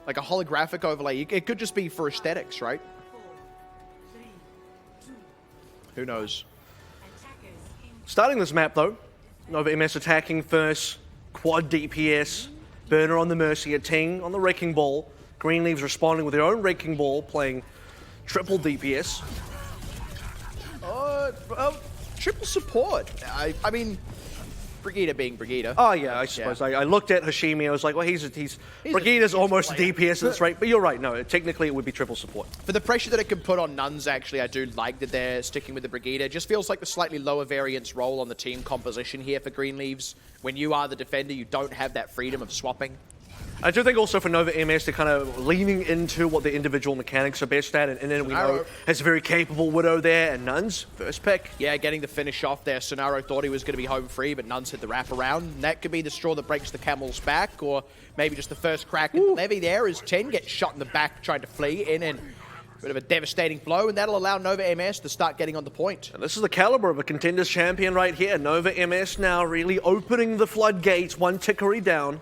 like a holographic overlay. It could just be for aesthetics, right? Who knows? Starting this map though, Nova MS attacking first, quad DPS, Burner on the Mercy, a Ting on the Wrecking Ball, Greenleaves responding with their own Wrecking Ball, playing triple DPS. Triple support. I mean, Brigitte being Brigitte. Oh yeah, I suppose. Yeah. I looked at Hashimi, I was like, well, Brigitte's almost a DPS at this rate, but you're right, no, technically it would be triple support. For the pressure that it can put on Nuns, actually, I do like that they're sticking with the Brigitte. It just feels like the slightly lower variance role on the team composition here for Greenleaves. When you are the defender, you don't have that freedom of swapping. I do think also for Nova MS, they're kind of leaning into what the individual mechanics are best at, and then we know has a very capable Widow there, and Nuns, first pick. Yeah, getting the finish off there. Sonaro thought he was going to be home free, but Nuns hit the wraparound. And that could be the straw that breaks the camel's back, or maybe just the first crack at the levy there as 10 gets shot in the back, trying to flee in, and a bit of a devastating blow, and that'll allow Nova MS to start getting on the point. And this is the caliber of a Contenders champion right here. Nova MS now really opening the floodgates, one tickery down.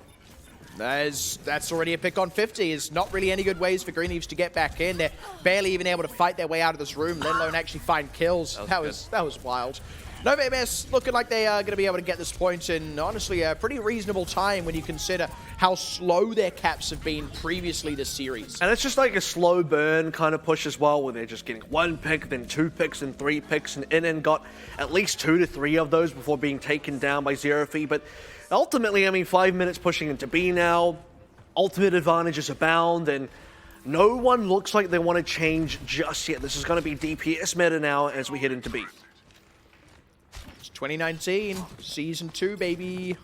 That's already a pick on 50. It's not really any good ways for Greenleaves to get back in. They're barely even able to fight their way out of this room, let alone actually find kills. That was wild. Nova MS looking like they are going to be able to get this point in, honestly, a pretty reasonable time when you consider how slow their caps have been previously this series. And it's just like a slow burn kind of push as well, where they're just getting one pick, then two picks, and three picks, and in got at least 2 to 3 of those before being taken down by Xerathi. But ultimately, I mean, 5 minutes pushing into B now, ultimate advantages abound, and no one looks like they want to change just yet. This is going to be DPS meta now as we head into B. It's 2019, Season 2, baby.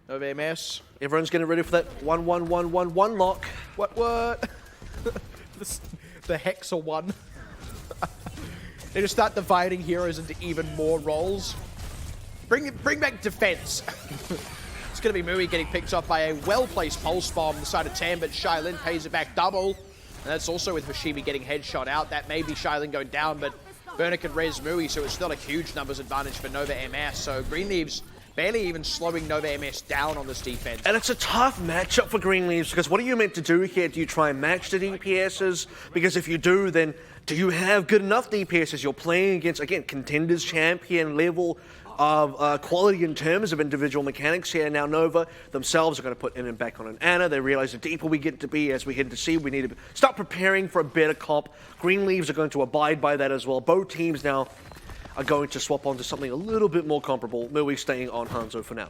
Nova MS. Everyone's getting ready for that 1-1-1-1-1 lock. What? The Hexa 1. They just start dividing heroes into even more roles. Bring back defense. It's going to be Mui getting picked up by a well-placed pulse bomb on the side of 10, but Shailin pays it back double. And that's also with Hashimi getting headshot out. That may be Shailin going down, but Burner can res Mui, so it's still a huge numbers advantage for Nova MS. So Greenleaves barely even slowing Nova MS down on this defense. And it's a tough matchup for Greenleaves, because what are you meant to do here? Do you try and match the DPSs? Because if you do, then do you have good enough DPSs? You're playing against, again, Contenders champion level of quality in terms of individual mechanics here. Now Nova themselves are going to put in and back on an Ana. They realize the deeper we get to be as we head to C, we need to start preparing for a better comp. Greenleaves are going to abide by that as well. Both teams now are going to swap onto something a little bit more comparable. Mui staying on Hanzo for now.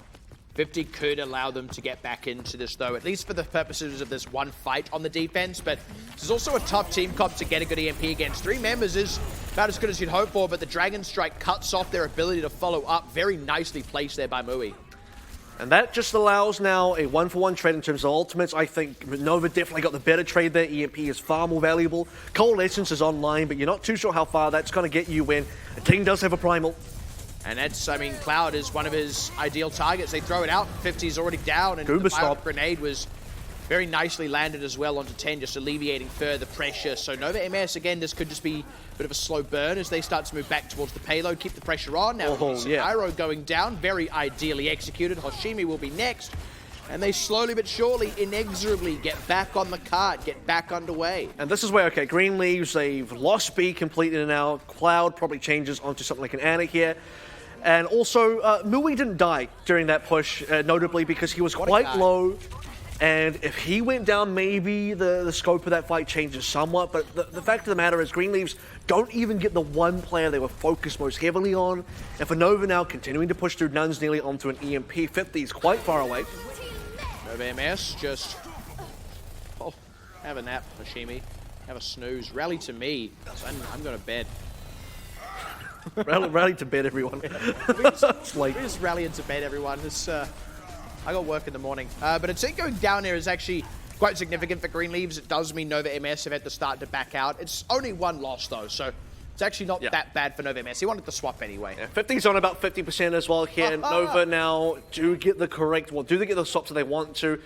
50 could allow them to get back into this, though, at least for the purposes of this one fight on the defense. But this is also a tough team comp to get a good EMP against. 3 members is about as good as you'd hope for, but the Dragon Strike cuts off their ability to follow up. Very nicely placed there by Mui. And that just allows now a 1-for-1 trade in terms of ultimates. I think Nova definitely got the better trade there. EMP is far more valuable. Coalescence is online, but you're not too sure how far that's going to get you when a team does have a primal. And that's, I mean, Cloud is one of his ideal targets. They throw it out, 50 is already down, and the Pilot Grenade was very nicely landed as well onto 10, just alleviating further pressure. So Nova MS, again, this could just be a bit of a slow burn as they start to move back towards the payload, keep the pressure on. Now, Iroh going down, very ideally executed. Hoshimi will be next. And they slowly but surely, inexorably get back on the cart, get back underway. And this is where, okay, Greenleaves, they've lost B completely now. Cloud probably changes onto something like an Ana here. And also, Mui didn't die during that push, notably because he was quite low. And if he went down, maybe the scope of that fight changes somewhat. But the fact of the matter is Greenleaves don't even get the one player they were focused most heavily on. And for Nova now, continuing to push through, Nuns nearly onto an EMP. 50 is quite far away. Nova MS just... Oh, have a nap, Hashimi. Have a snooze. Rally to me. I'm going to bed. Rally to bed, everyone. It's late. We just rally into bed, everyone. It's, I got work in the morning. But it's going down here is actually quite significant for Greenleaves. It does mean Nova MS have had to start to back out. It's only one loss, though, so it's actually not that bad for Nova MS. He wanted to swap anyway. Yeah, 50's on about 50% as well here. Nova now do get the correct, well, do they get the swaps that they want to?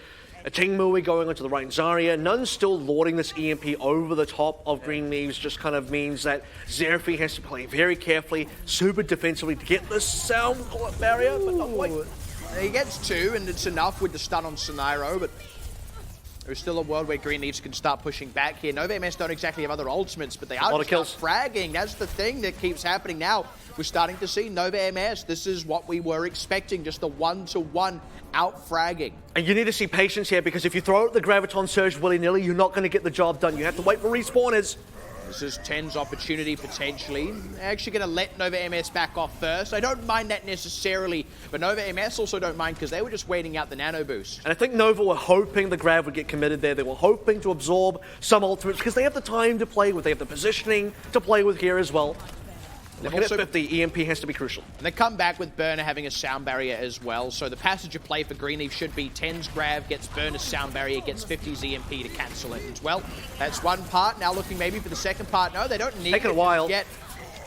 A Ting Mui going onto the right Zarya. None still lording this EMP over the top of Greenleaves just kind of means that Xerathi has to play very carefully, super defensively to get the sound barrier, but not quite. He gets 2, and it's enough with the stun on Sonairo, but There's still a world where Green Leaves can start pushing back here. Nova MS don't exactly have other ultimates, but they are just fragging. That's the thing that keeps happening now. We're starting to see Nova MS. This is what we were expecting, just a one-to-one out-fragging. And you need to see patience here, because if you throw out the Graviton Surge willy-nilly, you're not going to get the job done. You have to wait for respawners. This is 10's opportunity, potentially. They're actually going to let Nova MS back off first. I don't mind that necessarily, but Nova MS also don't mind because they were just waiting out the nano boost. And I think Nova were hoping the Grav would get committed there. They were hoping to absorb some ultimates because they have the time to play with. They have the positioning to play with here as well. Looking at 50, EMP has to be crucial. And they come back with Burner having a sound barrier as well. So the passage of play for Greenleaf should be 10's grab, gets Burner's sound barrier, gets 50's EMP to cancel it as well. That's one part. Now looking maybe for the second part. No, they don't need Taking a while. Yet.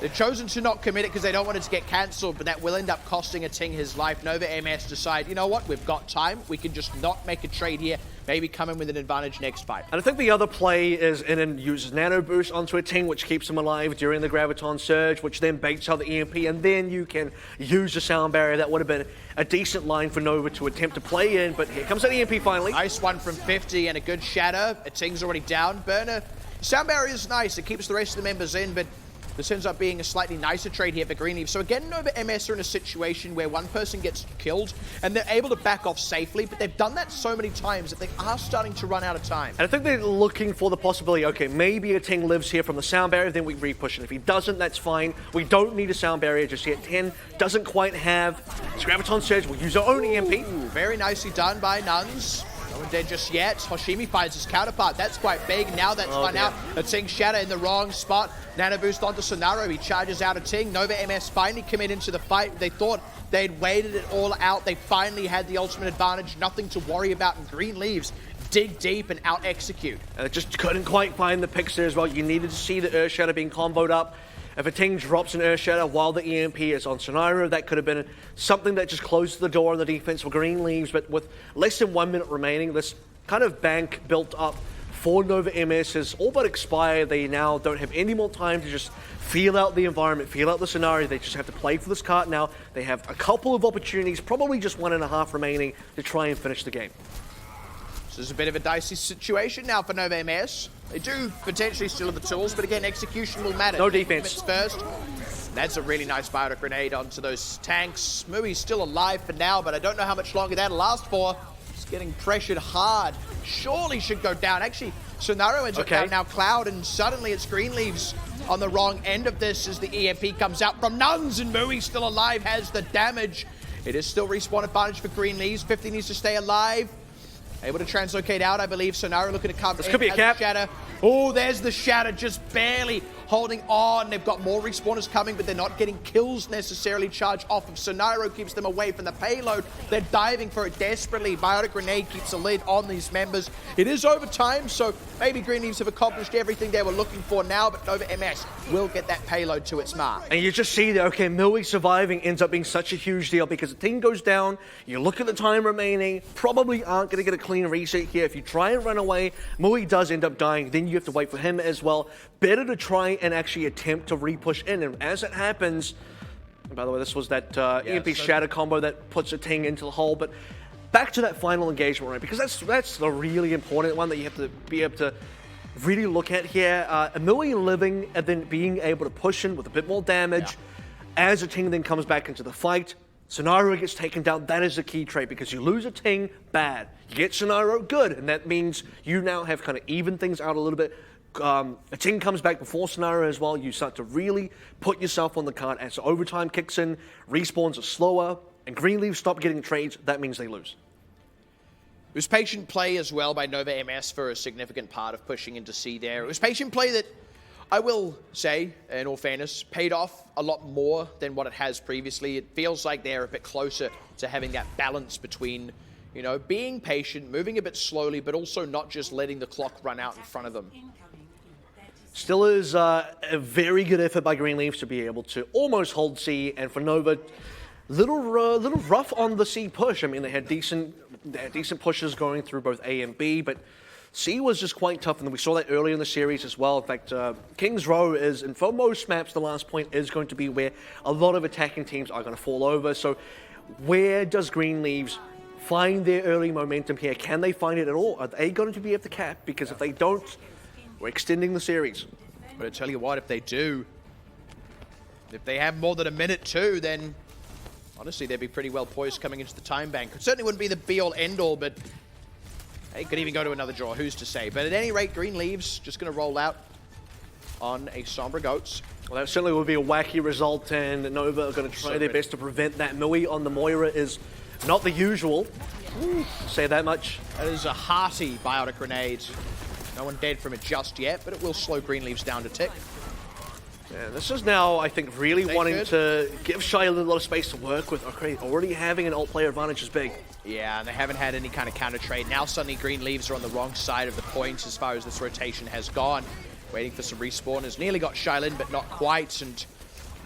They've chosen to not commit it because they don't want it to get cancelled, but that will end up costing a Ting his life. Nova MS decide, you know what, we've got time. We can just not make a trade here. Maybe come in with an advantage next fight. And I think the other play is in and uses Nano Boost onto a Ting, which keeps him alive during the Graviton Surge, which then baits out the EMP, and then you can use the sound barrier. That would have been a decent line for Nova to attempt to play in, but here comes that EMP finally. Nice one from 50 and a good shatter. A Ting's already down. Burner, sound barrier is nice. It keeps the rest of the members in, but this ends up being a slightly nicer trade here for Greenleaf. So again, Nova MS are in a situation where one person gets killed and they're able to back off safely, but they've done that so many times that they are starting to run out of time. And I think they're looking for the possibility, okay, maybe a Ting lives here from the sound barrier, then we repush it. If he doesn't, that's fine. We don't need a sound barrier just yet. 10 doesn't quite have Graviton Surge. We'll use our own EMP. Ooh, very nicely done by Nuns. No one dead just yet. Hoshimi finds his counterpart. That's quite big. Now that's spun out. A Ting shatter in the wrong spot. Nano boost onto Sonaro. He charges out a Ting. Nova MS finally commit into the fight. They thought they'd waited it all out. They finally had the ultimate advantage. Nothing to worry about. And Green Leaves dig deep and out-execute. And it just couldn't quite find the Pixie as well. You needed to see the Earth Shatter being comboed up. If a Ting drops an Earth Shatter while the EMP is on Sonaro, that could have been something that just closed the door on the defense for Green Leaves. But with less than 1 minute remaining, this kind of bank built up for Nova MS has all but expired. They now don't have any more time to just feel out the environment, feel out the scenario. They just have to play for this card now. They have a couple of opportunities, probably just 1.5 remaining, to try and finish the game. This is a bit of a dicey situation now for Nova MS. They do potentially still have the tools, but again, execution will matter. No defense. First. That's a really nice biotic grenade onto those tanks. Mui's still alive for now, but I don't know how much longer that'll last for. He's getting pressured hard. Surely should go down. Actually, Sonaro ends up down now. Cloud, and suddenly it's Greenleaves on the wrong end of this as the EMP comes out from Nuns, and Mui still alive, has the damage. It is still respawn advantage for Greenleaves. 50 needs to stay alive. Able to translocate out, I believe. Sonaro looking to come. This could be a cap. Shatter. Oh, there's the shatter, just barely holding on. They've got more respawners coming, but they're not getting kills necessarily. Charge off of Sonaro keeps them away from the payload. They're diving for it desperately. Biotic grenade keeps a lid on these members. It is overtime, so maybe Green Leaves have accomplished everything they were looking for now, but Nova MS will get that payload to its mark. And you just see that, okay, Mui surviving ends up being such a huge deal because the team goes down, you look at the time remaining, probably aren't going to get a clean reset here. If you try and run away, Mui does end up dying, then you have to wait for him as well. Better to try and actually attempt to repush in, and as it happens, and by the way, this was that EMP shatter combo that puts a Ting into the hole, but back to that final engagement, right? Because that's the really important one that you have to be able to really look at here. Mui living and then being able to push in with a bit more damage as a Ting then comes back into the fight. Sonaro gets taken down. That is the key trait, because you lose a Ting, bad. You get Sonaro, good, and that means you now have kind of evened things out a little bit. A Ting comes back before Sonaro as well. You start to really put yourself on the card as overtime kicks in, respawns are slower, and Green Leaves stop getting trades. That means they lose. It was patient play as well by Nova MS for a significant part of pushing into C there. It was patient play that, I will say, in all fairness, paid off a lot more than what it has previously. It feels like they're a bit closer to having that balance between, you know, being patient, moving a bit slowly, but also not just letting the clock run out in front of them. Still is a very good effort by Green Leaves to be able to almost hold C, and for Nova, little rough on the C push. I mean, they had decent pushes going through both A and B, but C was just quite tough, and we saw that earlier in the series as well. In fact, King's Row is, and for most maps, the last point is going to be where a lot of attacking teams are going to fall over. So where does Green Leaves find their early momentum here. Can they find it at all? Are they going to be able to cap? Because if they don't, we're extending the series. But I tell you what, if they do, if they have more than a minute too, then honestly, they'd be pretty well poised coming into the time bank. It certainly wouldn't be the be-all, end-all, but it could even go to another draw, who's to say. But at any rate, Green Leaves just going to roll out on a Sombra Goats. Well, that certainly would be a wacky result, and Nova are going to try their best to prevent that. Mui on the Moira is not the usual. Say that much. That is a hearty biotic grenade. No one dead from it just yet, but it will slow Green Leaves down to tick. Yeah, this is now, I think, really wanting to give Shylin a lot of space to work with. Okay, already having an alt player advantage is big. Yeah, and they haven't had any kind of counter trade. Now suddenly Green Leaves are on the wrong side of the point as far as this rotation has gone. Waiting for some respawn. Has nearly got Shylin, but not quite, and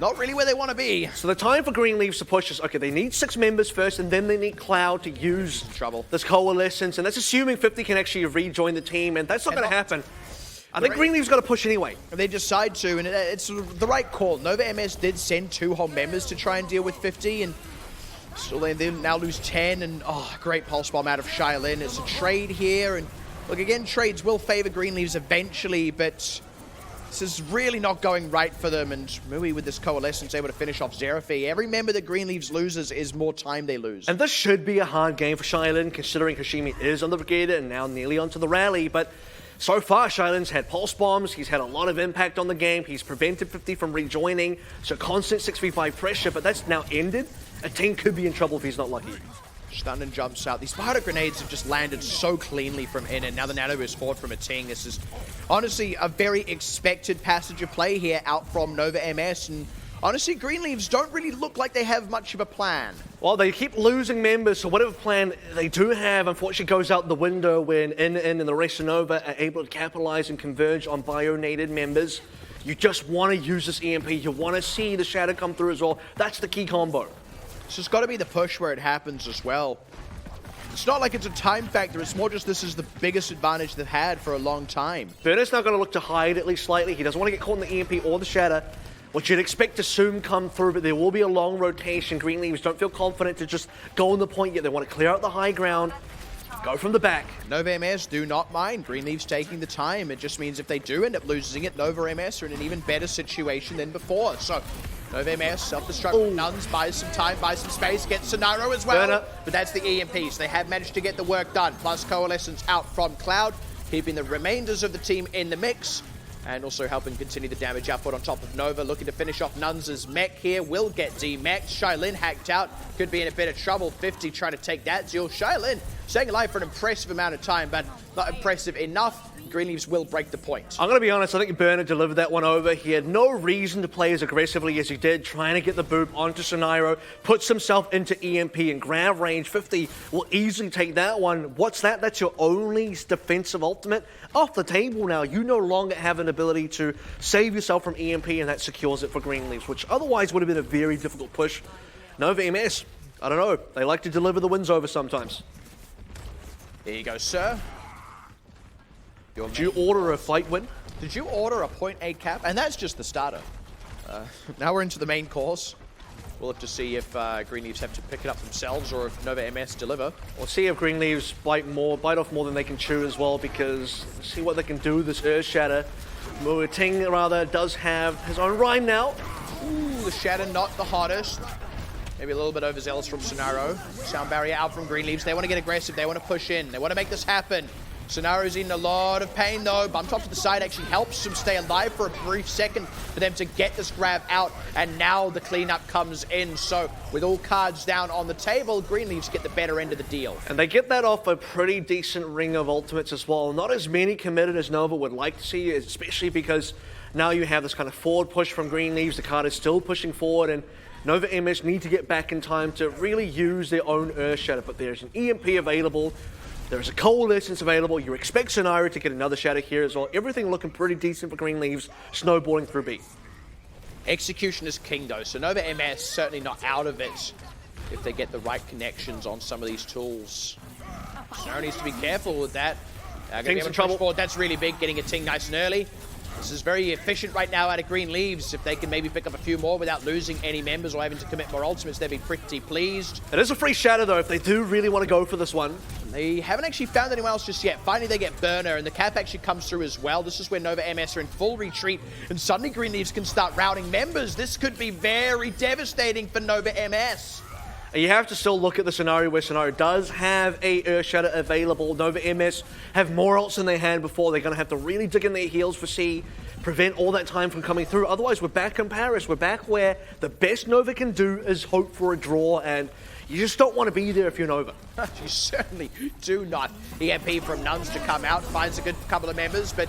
not really where they want to be. So the time for Green Leaves to push is, okay, they need 6 members first, and then they need Cloud to use this coalescence, and that's assuming 50 can actually rejoin the team, and that's not going to happen. I think Green Leaves got to push anyway. They decide to, and it's sort of the right call. Nova MS did send 2 whole members to try and deal with 50, and still they now lose 10, and great pulse bomb out of Shylin. It's a trade here, and look, again, trades will favor Green Leaves eventually, but this is really not going right for them, and Mui with this coalescence able to finish off Xerathi. Every member that Green Leaves loses is more time they lose. And this should be a hard game for Shylin, considering Hashimi is on the Brigade and now nearly onto the rally, but so far, Shylin's had pulse bombs, he's had a lot of impact on the game, he's prevented 50 from rejoining, so constant 6v5 pressure, but that's now ended. A team could be in trouble if he's not lucky. Stun and jumps out. These biotic grenades have just landed so cleanly from in, and now the nano is forward from a Ting. This is honestly a very expected passage of play here out from Nova MS, and honestly, Green Leaves don't really look like they have much of a plan. Well, they keep losing members, so whatever plan they do have, unfortunately, goes out the window when In and the rest of Nova are able to capitalize and converge on bio-nated members. You just want to use this EMP. You want to see the Shadow come through as well. That's the key combo. This has got to be the push where it happens as well. It's not like it's a time factor. It's more just this is the biggest advantage they've had for a long time. Burner's now going to look to hide at least slightly. He doesn't want to get caught in the EMP or the Shadow, which you'd expect to soon come through, but there will be a long rotation. Green Leaves don't feel confident to just go on the point yet. They want to clear out the high ground, go from the back. Nova MS do not mind Green Leaves taking the time. It just means if they do end up losing it, Nova MS are in an even better situation than before. So Nova MS, self-destruct with Nuns, buys some time, buys some space, gets Scenario as well. Burner. But that's the EMP, so they have managed to get the work done. Plus Coalescence out from Cloud, keeping the remainders of the team in the mix, and also helping continue the damage output on top of Nova. Looking to finish off Nuns' mech here. Will get D-mech. Shylin hacked out. Could be in a bit of trouble. 50 trying to take that. Zil Shylin staying alive for an impressive amount of time, but not impressive enough. Green Leaves will break the point. I'm going to be honest, I think Burner delivered that one over. He had no reason to play as aggressively as he did, trying to get the boop onto Scenario, puts himself into EMP and grab range. 50 will easily take that one. What's that? That's your only defensive ultimate. Off the table now. You no longer have an ability to save yourself from EMP, and that secures it for Green Leaves, which otherwise would have been a very difficult push. Nova MS, I don't know. They like to deliver the wins over sometimes. There you go, sir. Did you order a fight win? Did you order a 0.8 cap? And that's just the starter. Now we're into the main course. We'll have to see if Green Leaves have to pick it up themselves or if Nova MS deliver. We'll see if Green Leaves bite off more than they can chew as well, because see what they can do. This Earth Shatter. Ting rather does have his own rhyme now. Ooh, the Shatter not the hottest. Maybe a little bit overzealous from Scenario. Sound barrier out from Green Leaves. They want to get aggressive. They want to push in. They want to make this happen. Scenario's in a lot of pain though. Bumped off to the side actually helps him stay alive for a brief second for them to get this grab out, and now the cleanup comes in. So with all cards down on the table, Green Leaves get the better end of the deal. And they get that off a pretty decent ring of ultimates as well. Not as many committed as Nova would like to see, especially because now you have this kind of forward push from Green Leaves. The card is still pushing forward, and Nova MS need to get back in time to really use their own Earth Shatter. But there's an EMP available. There's a coalescence available. You expect Scenario to get another Shadow here as well. Everything looking pretty decent for Green Leaves, snowballing through B. Execution is king though, so Nova MS certainly not out of it if they get the right connections on some of these tools. Scenario needs to be careful with that. Ting's in trouble. Forward. That's really big, getting a Ting nice and early. This is very efficient right now out of Green Leaves. If they can maybe pick up a few more without losing any members or having to commit more ultimates, they'd be pretty pleased. It is a free shatter, though, if they do really want to go for this one. They haven't actually found anyone else just yet. Finally, they get Burner, and the cap actually comes through as well. This is where Nova MS are in full retreat, and suddenly Green Leaves can start routing members. This could be very devastating for Nova MS. You have to still look at the scenario where Scenario does have a Earth Shatter available. Nova MS have more ults than they had before. They're going to have to really dig in their heels for C, prevent all that time from coming through. Otherwise, we're back in Paris. We're back where the best Nova can do is hope for a draw, and you just don't want to be there if you're Nova. You certainly do not. EMP from Nuns to come out, finds a good couple of members, but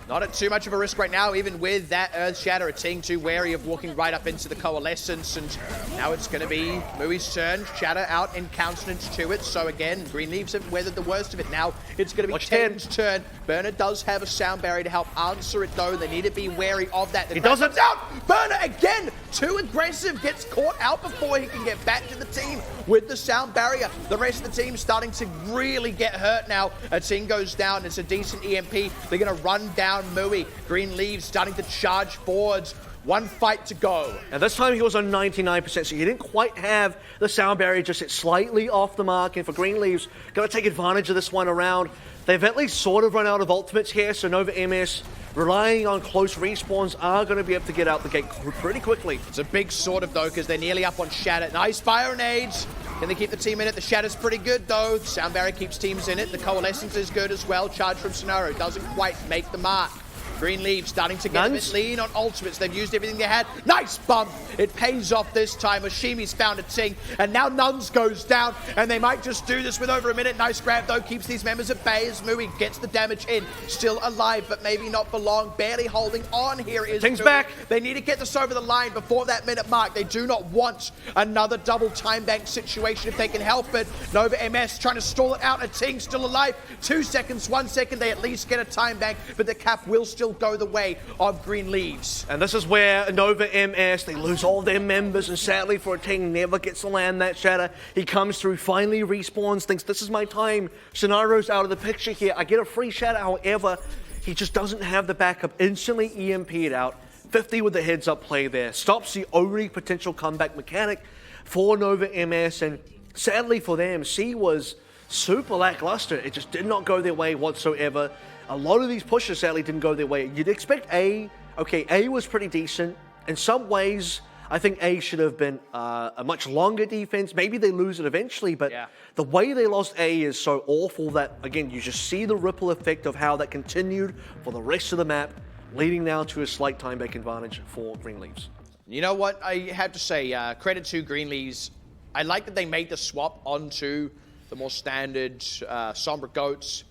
not at too much of a risk right now, even with that Earth Shatter. A team too wary of walking right up into the Coalescence, and now it's going to be Mui's turn. Shatter out in countenance to it, so again, Green Leaves have weathered the worst of it. Now it's going to be Ten's turn. Burner does have a sound barrier to help answer it, though. They need to be wary of that. He doesn't. Out! Burner again! Too aggressive, gets caught out before he can get back to the team with the sound barrier. The rest of the team starting to really get hurt now. A team goes down. It's a decent EMP. They're going to run down Mui. Green Leaves starting to charge forwards. One fight to go. And this time he was on 99%, so he didn't quite have the sound barrier, just hit slightly off the mark. And for Green Leaves, got to take advantage of this one around. They've at least sort of run out of ultimates here, so Nova MS, relying on close respawns, are going to be able to get out the gate pretty quickly. It's a big sort of, though, because they're nearly up on Shatter. Nice fire nades. Can they keep the team in it? The Shatter's pretty good, though. The sound barrier keeps teams in it. The Coalescence is good as well. Charge from Scenario doesn't quite make the mark. Green Leaves starting to get a bit lean on ultimates. They've used everything they had. Nice bump. It pays off this time. Oshimi's found a ting. And now Nuns goes down. And they might just do this with over a minute. Nice grab, though. Keeps these members at bay as Mui gets the damage in. Still alive, but maybe not for long. Barely holding on here is Ting's Mui. back. They need to get this over the line before that minute mark. They do not want another double time bank situation if they can help it. Nova MS trying to stall it out. A ting still alive. 2 seconds, 1 second. They at least get a time bank, but the cap will still go the way of Green Leaves. And this is where Nova MS, they lose all their members, and sadly for a Ting, never gets to land that Shatter. He comes through, finally respawns, thinks this is my time. Scenario's out of the picture here. I get a free Shatter, however, he just doesn't have the backup. Instantly EMP'd out. 50 with the heads up play there. Stops the only potential comeback mechanic for Nova MS, and sadly for them, C was super lackluster. It just did not go their way whatsoever. A lot of these pushes sadly didn't go their way. You'd expect A. Okay, A was pretty decent. In some ways, I think A should have been a much longer defense. Maybe they lose it eventually, but the way they lost A is so awful that, again, you just see the ripple effect of how that continued for the rest of the map, leading now to a slight time back advantage for Green Leaves. You know what? I have to say, credit to Green Leaves. I like that they made the swap onto the more standard Sombra Goats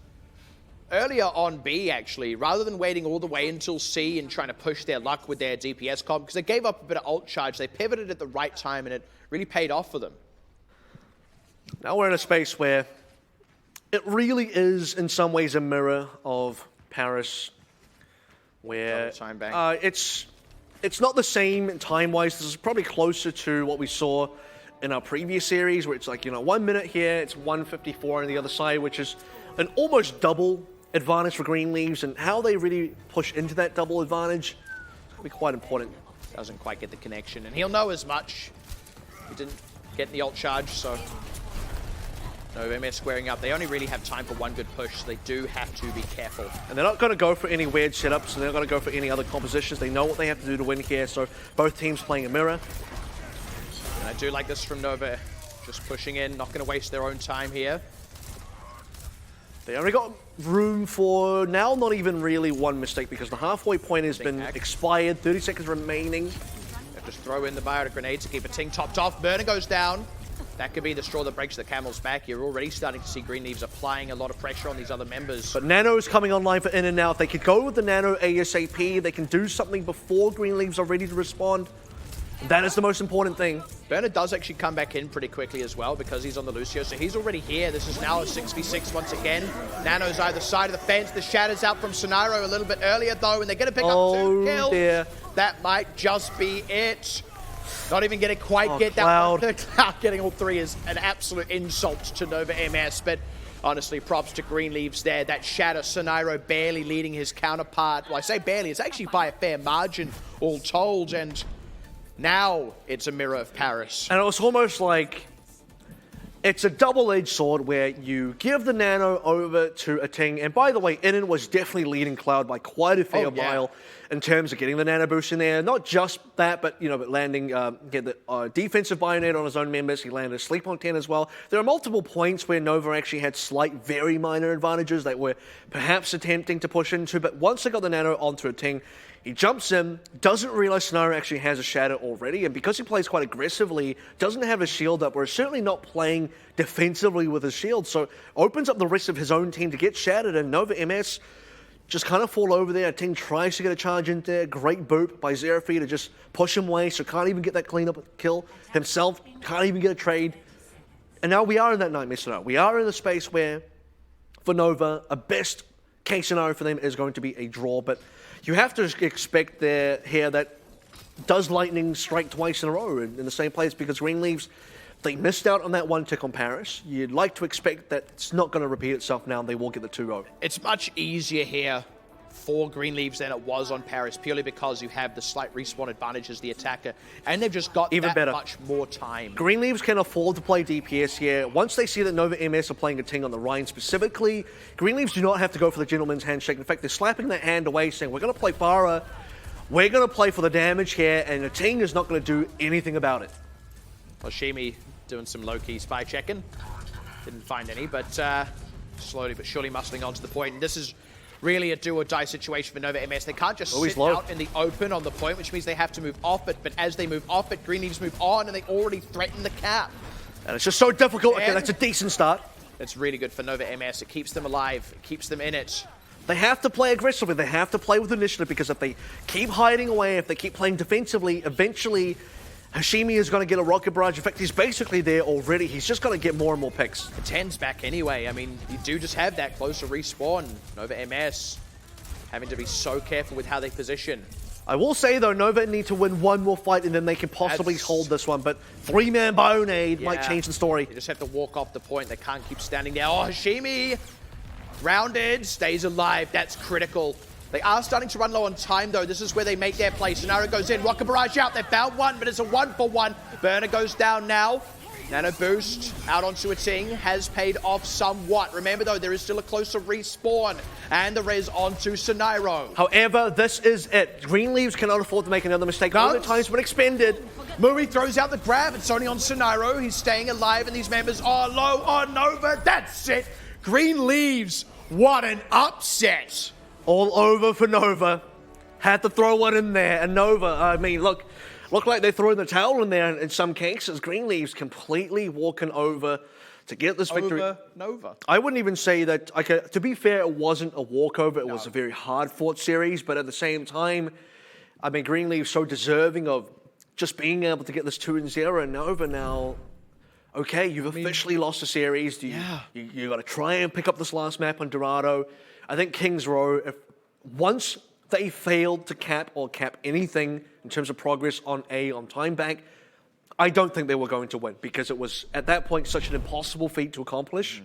earlier on B, actually, rather than waiting all the way until C and trying to push their luck with their DPS comp, because they gave up a bit of ult charge. They pivoted at the right time, and it really paid off for them. Now we're in a space where it really is, in some ways, a mirror of Paris, where it's not the same time-wise. This is probably closer to what we saw in our previous series, where it's like, 1 minute here, it's 154 on the other side, which is an almost double advantage for Green Leaves, and how they really push into that double advantage is going to be quite important. Doesn't quite get the connection, and he'll know as much. He didn't get the ult charge, so no MS squaring up. They only really have time for one good push, so they do have to be careful. And they're not going to go for any weird setups, and they're not going to go for any other compositions. They know what they have to do to win here, so both teams playing a mirror. And I do like this from Nova, just pushing in, not going to waste their own time here. They only got room for now, not even really one mistake, because the halfway point has been expired, 30 seconds remaining. They just throw in the biotic grenade to keep a ting topped off. Burner goes down. That could be the straw that breaks the camel's back. You're already starting to see Green Leaves applying a lot of pressure on these other members. But Nano's coming online for in and out. If they could go with the Nano ASAP, they can do something before Green Leaves are ready to respond. That is the most important thing. Burner does actually come back in pretty quickly as well because he's on the Lucio, so he's already here. This is now a 6v6 once again. Nano's either side of the fence. The Shatter's out from Scenario a little bit earlier, though, and they're going to pick up 2 kills. Dear. That might just be it. Not even going to quite get that one. Cloud getting all 3 is an absolute insult to Nova MS, but Honestly, props to Greenleaves there. That Shatter, Sonairo barely leading his counterpart. Well, I say barely, it's actually by a fair margin, all told, and now it's a mirror of Paris. And it was almost like it's a double-edged sword where you give the Nano over to a Ting, and by the way, Inen was definitely leading Cloud by quite a fair mile in terms of getting the Nano boost in there. Not just that, but but landing, get the defensive bayonet on his own members. He landed a sleep on 10 as well. There are multiple points where Nova actually had slight, very minor advantages that were perhaps attempting to push into, but once they got the Nano onto a Ting, he jumps in, doesn't realize Sonairo actually has a Shatter already, and because he plays quite aggressively, doesn't have his shield up, or is certainly not playing defensively with his shield, so opens up the rest of his own team to get shattered, and Nova MS just kind of fall over there. Ting tries to get a charge in there, great boop by Xerafi to just push him away, so can't even get that cleanup kill himself, can't even get a trade. And now we are in that nightmare scenario. We are in the space where, for Nova, a best case scenario for them is going to be a draw, but you have to expect there here that does Lightning strike twice in a row in the same place, because Greenleaves, they missed out on that one tick on Paris. You'd like to expect that it's not going to repeat itself now, and they will get the 2-0. It's much easier here for Greenleaves than it was on Paris, purely because you have the slight respawn advantage as the attacker, and they've just got Even better. much more time. Greenleaves can afford to play DPS here. Once they see that Nova MS are playing a Ting on the Rhine specifically, Greenleaves do not have to go for the gentleman's handshake. In fact, they're slapping that hand away, saying, we're going to play Pharah, we're going to play for the damage here, and the Ting is not going to do anything about it. Hoshimi doing some low-key spy checking. Didn't find any, but slowly but surely muscling onto the point. And this is really a do-or-die situation for Nova MS. They can't just sit out in the open on the point, which means they have to move off it. But as they move off it, Greenleaves move on, and they already threaten the cap. And it's just so difficult. Okay, that's a decent start. It's really good for Nova MS. It keeps them alive. It keeps them in it. They have to play aggressively. They have to play with initiative, because if they keep hiding away, if they keep playing defensively, eventually Hashimi is going to get a rocket barrage. In fact, he's basically there already. He's just going to get more and more picks. The 10's back anyway. I mean, you do just have that closer respawn. Nova MS having to be so careful with how they position. I will say, though, Nova need to win one more fight, and then they can possibly hold this one. But 3-man Bionade might change the story. You just have to walk off the point. They can't keep standing there. Oh, Hashimi! Rounded, stays alive. That's critical. They are starting to run low on time, though. This is where they make their play. Sonairo goes in. Rocket barrage out. They found one, but it's a 1-for-1. Burner goes down now. Nano boost out onto a Ting has paid off somewhat. Remember, though, there is still a closer respawn. And the res onto Sonairo. However, this is it. Greenleaves cannot afford to make another mistake. All the time's been expended. Mui throws out the grab. It's only on Sonairo. He's staying alive, and these members are low on Nova. That's it. Greenleaves. What an upset. All over for Nova. Had to throw one in there. And Nova, I mean, look like they're throwing the towel in there in some cases. Greenleaves completely walking over to get this victory. Over Nova. I wouldn't even say that, to be fair, it wasn't a walkover. It was a very hard-fought series. But at the same time, I mean, Greenleaves so deserving of just being able to get this 2-0. And Nova now, okay, you've officially lost the series. You got to try and pick up this last map on Dorado. I think Kings Row, once they failed to cap anything in terms of progress on time back, I don't think they were going to win, because it was, at that point, such an impossible feat to accomplish.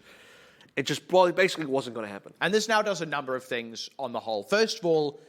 It just basically wasn't going to happen. And this now does a number of things on the whole. First of all,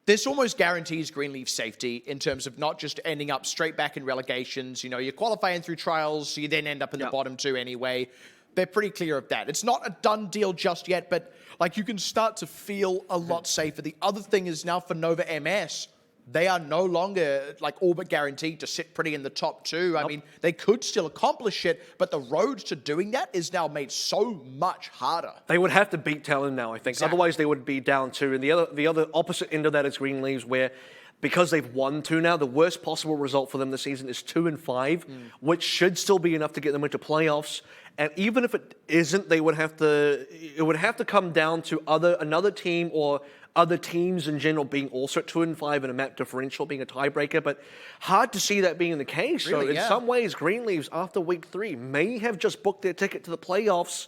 this almost guarantees Greenleaf's safety in terms of not just ending up straight back in relegations. You know, you're qualifying through trials, so you then end up in the bottom 2 anyway. They're pretty clear of that. It's not a done deal just yet, but like you can start to feel a lot safer. The other thing is now for Nova MS, they are no longer like all but guaranteed to sit pretty in the top 2. I mean, they could still accomplish it, but the road to doing that is now made so much harder. They would have to beat Talon now, I think. Exactly. Otherwise, they would be down 2. And the other opposite end of that is Greenleaves, where because they've won 2 now, the worst possible result for them this season is 2-5, which should still be enough to get them into playoffs. And even if it isn't, it would have to come down to another team or other teams in general being also at 2-5 and a map differential being a tiebreaker. But hard to see that being the case. Really, so in some ways, Greenleaves after week 3 may have just booked their ticket to the playoffs.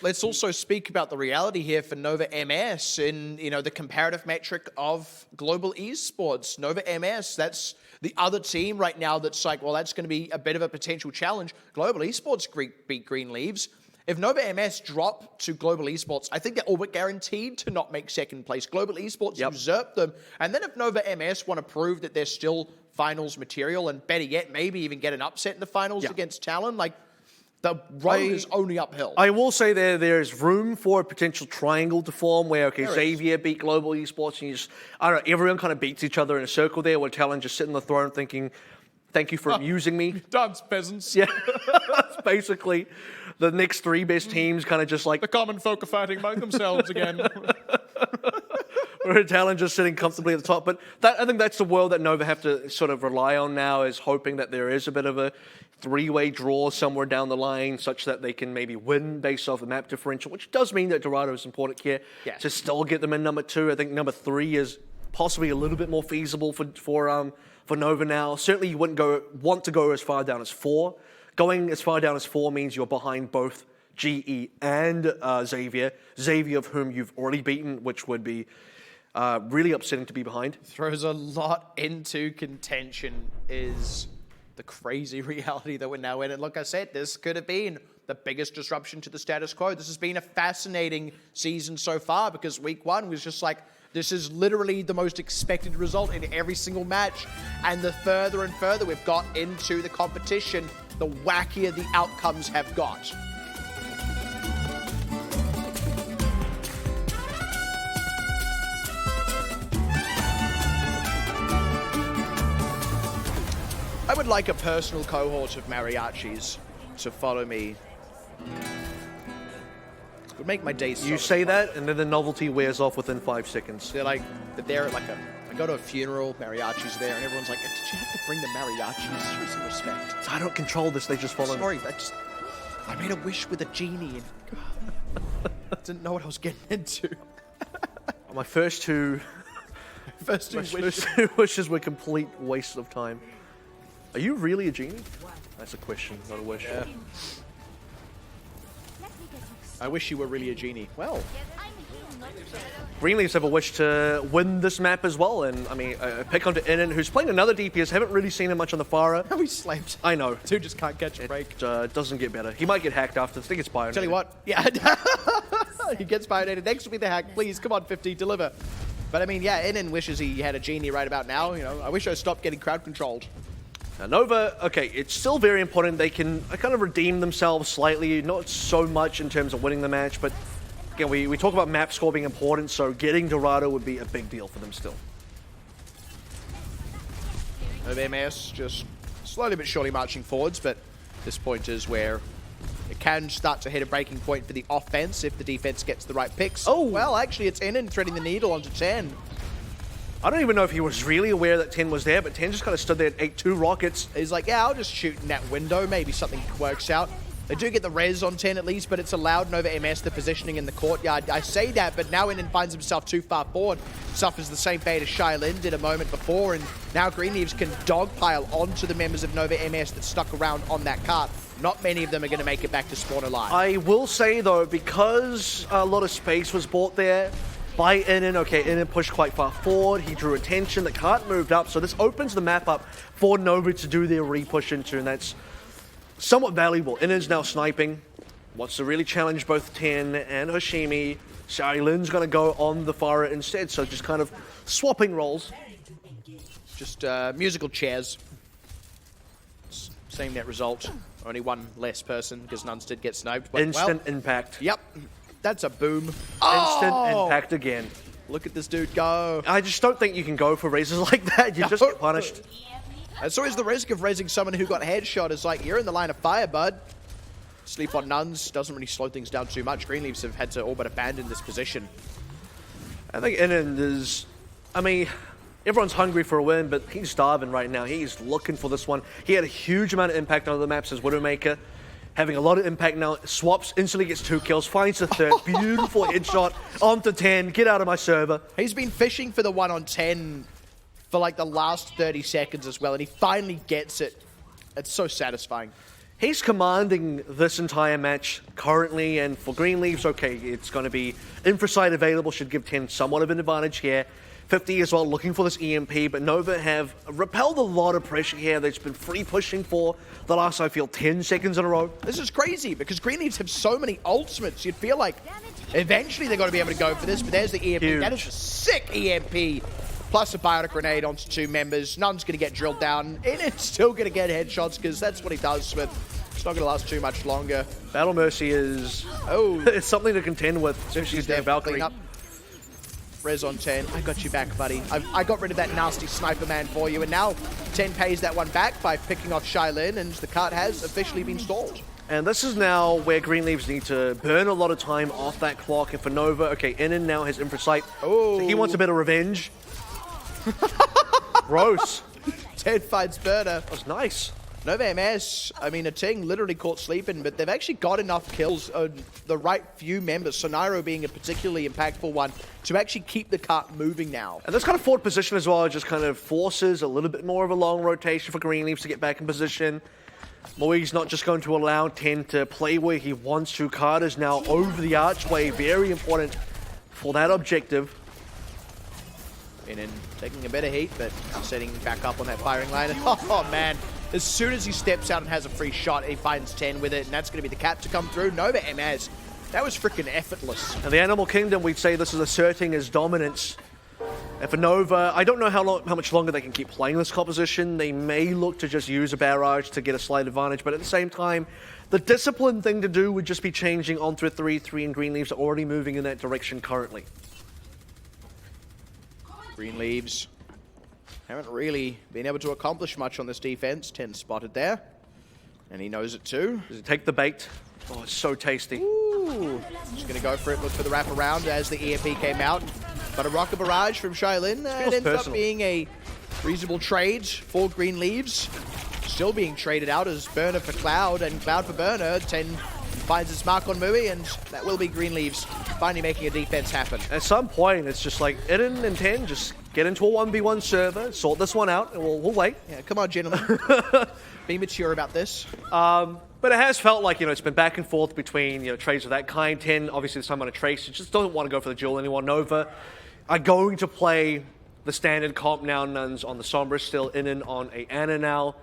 Let's also speak about the reality here for Nova MS in, the comparative metric of global esports. Nova MS, that's the other team right now that's like, well, that's going to be a bit of a potential challenge. Global esports beat Greenleaves. If Nova MS drop to Global Esports, I think they're all but guaranteed to not make second place. Global Esports usurp them. And then if Nova MS want to prove that they're still finals material, and better yet, maybe even get an upset in the finals against Talon, like, the road is only uphill. I will say there's room for a potential triangle to form where, okay, Xavier beat Global Esports, and you just, I don't know, everyone kind of beats each other in a circle there, where Talon just sitting on the throne thinking, thank you for amusing me. Dance, peasants. Yeah, that's basically the next 3 best teams kind of just like... The common folk are fighting among themselves again. Where Talon just sitting comfortably at the top. But I think that's the world that Nova have to sort of rely on now, is hoping that there is a bit of a 3-way draw somewhere down the line, such that they can maybe win based off the map differential, which does mean that Dorado is important here to still get them in number 2. I think number 3 is possibly a little bit more feasible for Nova now. Certainly you wouldn't want to go as far down as 4. Going as far down as 4 means you're behind both GE and Xavier. Xavier, of whom you've already beaten, which would be really upsetting to be behind. Throws a lot into contention, is the crazy reality that we're now in. And like I said, this could have been the biggest disruption to the status quo. This has been a fascinating season so far, because week 1 was just like, this is literally the most expected result in every single match. And the further and further we've got into the competition, the wackier the outcomes have got. I would like a personal cohort of mariachis to follow me. It would make my day so You say that, and then the novelty wears off within 5 seconds. They're like, they're like I go to a funeral, mariachis there, and everyone's like, did you have to bring the mariachis? Show some respect. I don't control this, they just follow me. Sorry, I made a wish with a genie, and I didn't know what I was getting into. My first two wishes were complete waste of time. Are you really a genie? That's a question, not a wish. Yeah. I wish you were really a genie. Well, Greenleafs have a wish to win this map as well, and I mean, a pick onto Inan, who's playing another DPS. Haven't really seen him much on the Pharah. how he slammed. I know. Dude just can't catch a break. It doesn't get better. He might get hacked after. I think it's Bio. Tell you what, yeah. He gets bionated. Next will be the hack. Please, come on, 50, deliver. But I mean, yeah, Inan wishes he had a genie right about now. You know, I wish I stopped getting crowd controlled. Now Nova, okay, it's still very important. They can kind of redeem themselves slightly, not so much in terms of winning the match, but again, we talk about map score being important, so getting Dorado would be a big deal for them still. Nova MS just slowly but surely marching forwards, but this point is where it can start to hit a breaking point for the offense if the defense gets the right picks. Oh, well, actually, it's Inan threading the needle onto 10. I don't even know if he was really aware that 10 was there, but 10 just kind of stood there and ate 2 rockets. He's like, yeah, I'll just shoot in that window. Maybe something works out. They do get the res on 10 at least, but it's allowed Nova MS the positioning in the courtyard. I say that, but now Inan finds himself too far forward. Suffers the same fate as Shailin did a moment before, and now Greenleafs can dogpile onto the members of Nova MS that stuck around on that cart. Not many of them are going to make it back to spawn alive. I will say, though, because a lot of space was bought there by Inan, okay, Inan pushed quite far forward, he drew attention, the cart moved up, so this opens the map up for Nova to do their repush into, and that's somewhat valuable. Inan's now sniping, wants to really challenge both 10 and Hashimi. Shailin's going to go on the Pharah instead, so just kind of swapping roles. Just musical chairs. Same net result. Only one less person, because nuns did get sniped. But, Instant impact. Yep. That's a boom. Instant impact again. Look at this dude go. I just don't think you can go for raises like that. You just get punished. And so is the risk of raising someone who got headshot. Is like, you're in the line of fire, bud. Sleep on nuns doesn't really slow things down too much. Greenleafs have had to all but abandon this position. I think Inan is... I mean, everyone's hungry for a win, but he's starving right now. He's looking for this one. He had a huge amount of impact on the maps as Widowmaker. Having a lot of impact now, swaps, instantly gets 2 kills, finds the third, beautiful headshot, onto 10, get out of my server. He's been fishing for the 1 on 10 for like the last 30 seconds as well, and he finally gets it. It's so satisfying. He's commanding this entire match currently, and for Greenleafs, okay, it's going to be Infrasight available, should give 10 somewhat of an advantage here. 50 as well, looking for this EMP, but Nova have repelled a lot of pressure here. They've been free pushing for the last, I feel, 10 seconds in a row. This is crazy, because Greenleafs have so many ultimates. You'd feel like eventually they're going to be able to go for this, but there's the EMP. Huge. That is a sick EMP. Plus a biotic grenade onto 2 members. None's going to get drilled down. And it's still going to get headshots, because that's what he does, but it's not going to last too much longer. Battle Mercy is... it's something to contend with. She's there, Valkyrie. Up. Res on 10. I got you back, buddy. I got rid of that nasty sniper man for you, and now 10 pays that one back by picking off Shailin, and the cart has officially been stalled. And this is now where Greenleafs need to burn a lot of time off that clock. And for Nova, okay, Inan now has Infrasight. Oh. So he wants a bit of revenge. Gross. 10 fights Burner. That was nice. Nova MS, I mean, a Ting literally caught sleeping, but they've actually got enough kills, the right few members, Sonairo being a particularly impactful one, to actually keep the cart moving now. And this kind of forward position as well just kind of forces a little bit more of a long rotation for Greenleafs to get back in position. Moi's not just going to allow 10 to play where he wants to. Carter's now over the archway, very important for that objective. And taking a bit of heat, but setting back up on that firing line. And oh man, as soon as he steps out and has a free shot, he finds 10 with it, and that's going to be the cap to come through. Nova MS, that was freaking effortless. And the Animal Kingdom, we'd say this is asserting his dominance. And for Nova, I don't know how much longer they can keep playing this composition. They may look to just use a barrage to get a slight advantage, but at the same time, the disciplined thing to do would just be changing onto a 3-3, and Greenleafs are already moving in that direction currently. Greenleafs haven't really been able to accomplish much on this defense. 10 spotted there, and he knows it too. Does he take the bait? Oh, it's so tasty. Ooh, just going to go for it, look for the wraparound as the EMP came out. But a rocket barrage from Shailin, it ends up being a reasonable trade for Greenleafs. Still being traded out as Burner for Cloud, and Cloud for Burner. 10 finds its mark on Mui, and that will be Greenleafs finally making a defense happen. At some point, it's just like, Iden and 10, just get into a 1v1 server, sort this one out, and we'll wait. Yeah, come on, gentlemen. Be mature about this. But it has felt like, it's been back and forth between, trades of that kind. 10, obviously, this time on a trace, it just doesn't want to go for the duel anymore. Nova are going to play the standard comp now. Nuns on the Sombra still, Inan on a Ana now.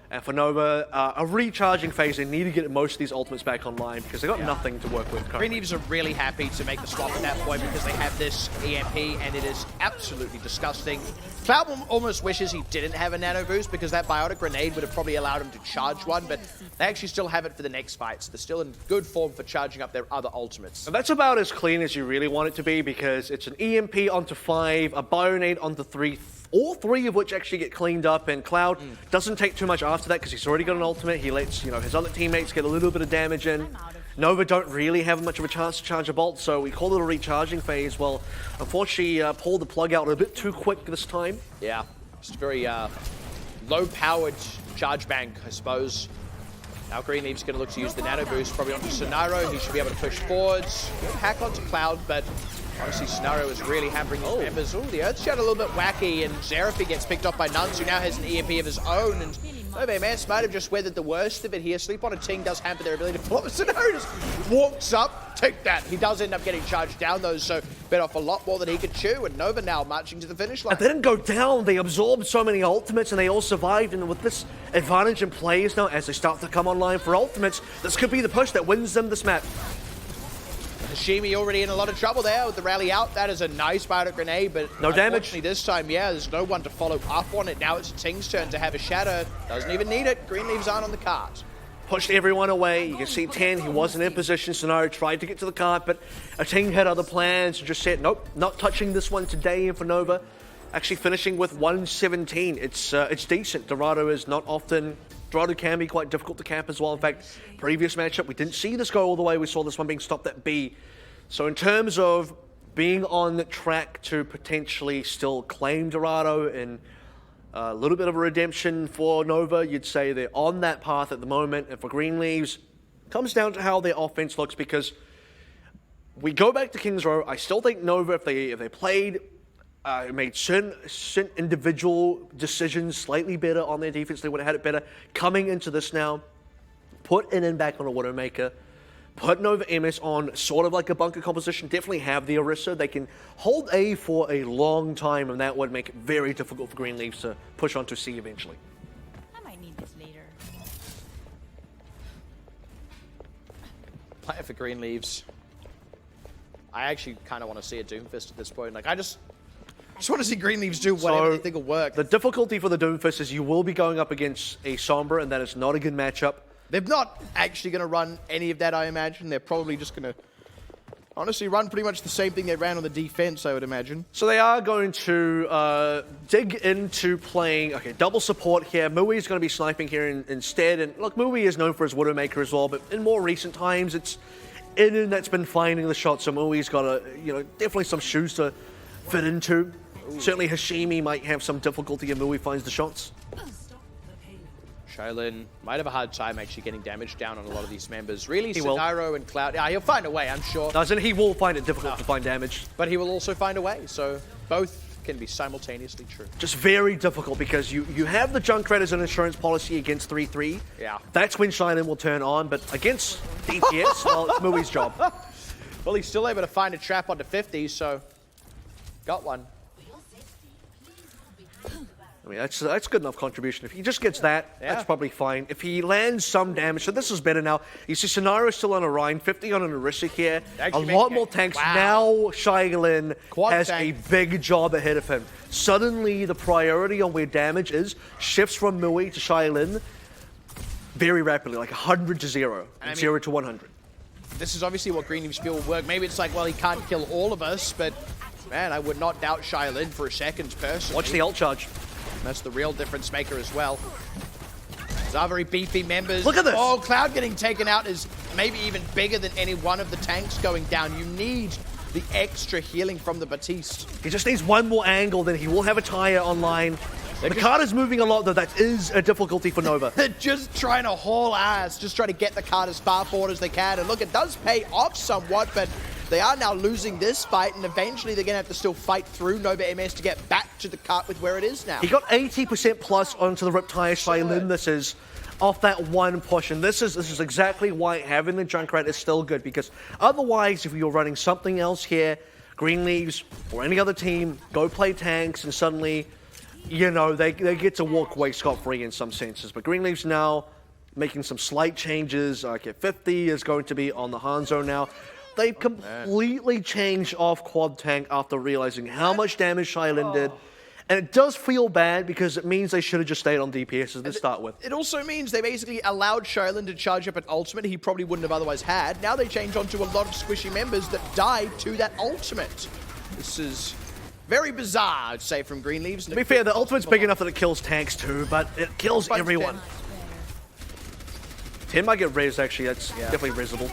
And for Nova, a recharging phase. They need to get most of these ultimates back online because they've got nothing to work with currently. Greenleafs are really happy to make the swap at that point because they have this EMP, and it is absolutely disgusting. Cloud almost wishes he didn't have a nano boost because that biotic grenade would have probably allowed him to charge one, but they actually still have it for the next fight, so they're still in good form for charging up their other ultimates. And that's about as clean as you really want it to be because it's an EMP onto 5, a Bionade onto 3, all 3 of which actually get cleaned up, and Cloud doesn't take too much after that because he's already got an ultimate. He lets his other teammates get a little bit of damage in. Nova don't really have much of a chance to charge a bolt, so we call it a recharging phase. Well, unfortunately, pulled the plug out a bit too quick this time. Yeah, just a very low-powered charge bank, I suppose. Now Greenleaf's going to look to use the nano boost probably onto Sonairo. He should be able to push forwards, hack onto Cloud, but obviously Sonairo is really hampering his members. Oh, the Earth Shadow a little bit wacky, and Xerapi gets picked off by Nuns, who now has an EMP of his own, and Nova MS might have just weathered the worst of it here. Sleep on a Ting does hamper their ability to pull up. Sonairo just walks up, take that. He does end up getting charged down though, so bit off a lot more than he could chew, and Nova now marching to the finish line. And they didn't go down, they absorbed so many ultimates and they all survived, and with this advantage in players now as they start to come online for ultimates, this could be the push that wins them this map. Hashimi already in a lot of trouble there with the rally out. That is a nice biotic grenade, but no damage. Unfortunately this time, there's no one to follow up on it. Now it's Ting's turn to have a shadow. Doesn't even need it. Greenleafs aren't on the cart. Pushed everyone away. You can see 10, he wasn't in position. Sonairo tried to get to the cart, but a Ting had other plans and just said, nope, not touching this one today. And for Nova, actually finishing with 117. It's decent. Dorado is not often... Dorado can be quite difficult to camp as well. In fact, previous matchup, we didn't see this go all the way. We saw this one being stopped at B. So in terms of being on the track to potentially still claim Dorado and a little bit of a redemption for Nova, you'd say they're on that path at the moment. And for Greenleafs, it comes down to how their offense looks, because we go back to Kings Row. I still think Nova, if they played, made certain individual decisions slightly better on their defense, they would have had it better coming into this now. put in back on a Widowmaker, put Nova MS on sort of like a bunker composition, definitely have the Orisa. They can hold A for a long time, and that would make it very difficult for Green Leaves to push onto C eventually. I might need this later. Player for Green Leaves. I actually kind of want to see a Doomfist at this point. Like, I just want to see Green Leaves do whatever they think will work. The difficulty for the Doomfist is you will be going up against a Sombra, and that is not a good matchup. They're not actually going to run any of that, I imagine. They're probably just going to, honestly, run pretty much the same thing they ran on the defense, I would imagine. So they are going to dig into playing, okay, double support here. Mui is going to be sniping here instead. And look, Mui is known for his Widowmaker as well, but in more recent times, it's Inen that's been finding the shots. So Mui's got definitely some shoes to fit into. Ooh. Certainly Hashimi might have some difficulty if Mui finds the shots. Shaolin might have a hard time actually getting damage down on a lot of these members. Really, Scenario and Cloud, yeah, he'll find a way, I'm sure. Doesn't he? Will find it difficult to find damage. But he will also find a way, so both can be simultaneously true. Just very difficult because you have the Junkrat as an insurance policy against 3-3. Yeah. That's when Shaolin will turn on, but against DPS, well, it's Mui's job. Well, he's still able to find a trap onto 50, so got one. I mean, that's good enough contribution. If he just gets that, that's probably fine. If he lands some damage, so this is better now. You see Scenario still on a Rhine, 50 on an Orisa here. A lot more tanks. Wow. Now Shaolin has tank. a big job ahead of him. Suddenly, the priority on where damage is shifts from Mui to Shaolin very rapidly, like 100 to 0, and 0 to 100. This is obviously what Green Leaves feel will work. Maybe it's like, well, he can't kill all of us, but man, I would not doubt Shaolin for a second, personally. Watch the ult charge. That's the real difference maker as well. These are very beefy members. Look at this. Oh, Cloud getting taken out is maybe even bigger than any one of the tanks going down. You need the extra healing from the Batiste. He just needs one more angle, then he will have a tire online. The card is moving a lot, though. That is a difficulty for Nova. They're just trying to haul ass, just trying to get the card as far forward as they can. And look, it does pay off somewhat, but they are now losing this fight, and eventually they're going to have to still fight through Nova MS to get back to the cart with where it is now. He got 80% plus onto the Riptire Shaolin. This is off that one push, and this is exactly why having the Junkrat is still good, because otherwise, if you're running something else here, Green Leaves or any other team, go play tanks, and suddenly, you know, they get to walk away scot-free in some senses. But Green Leaves now making some slight changes. Okay, 50 is going to be on the Hanzo now. They've completely changed off quad tank after realizing how much damage Shaolin did. And it does feel bad because it means they should have just stayed on DPS to start with. It also means they basically allowed Shaolin to charge up an ultimate he probably wouldn't have otherwise had. Now they change onto a lot of squishy members that died to that ultimate. This is very bizarre, I'd say, from Green Leaves. To be fair, the ultimate's big enough that it kills tanks too, but it kills everyone. 10 might get res, actually. That's definitely resable.